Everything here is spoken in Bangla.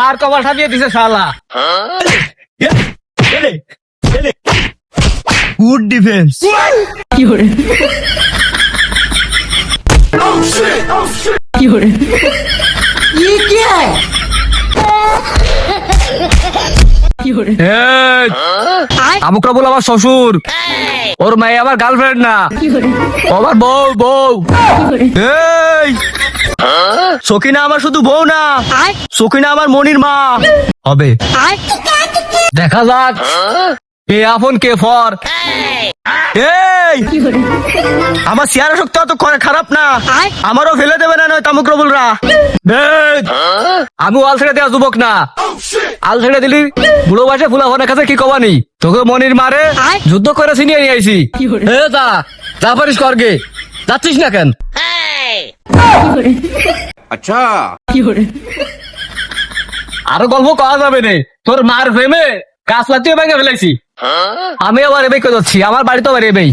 আর কবার সাজিয়ে দিছে শালা। Good defence. আমুকরা বল আমার শ্বশুর, ওর মেয়ে আমার গার্লফ্রেন্ড না, আমার বউ বউ। এই সকিনা আমার শুধু বউ না, সকিনা আমার মনির মা হবে। দেখা যাক কে আপন কে ফর। এই আমার চেহারা শক্তি অত খারাপ না, আমারও ফেলে দেবে না নয় তামুক রবুলরা। আমি আল ছেড়ে দেওয়া যুবক না, আল ছেড়ে দিলি বুড়ো বয়সে ফুলা ফোনের কাছে কি কবানি, তোকে মনির মারে যুদ্ধ করে ছিনিয়ে নিয়ে আইছি। যা পারিস করগে, যাচ্ছিস না কেন? আচ্ছা আরো গল্প করা যাবে না, তোর মার প্রেমে গাছ লাতিও ভেঙে ফেলেছি। আমি আবার এবেই যাচ্ছি, আমার বাড়ি তো আবার এবেই।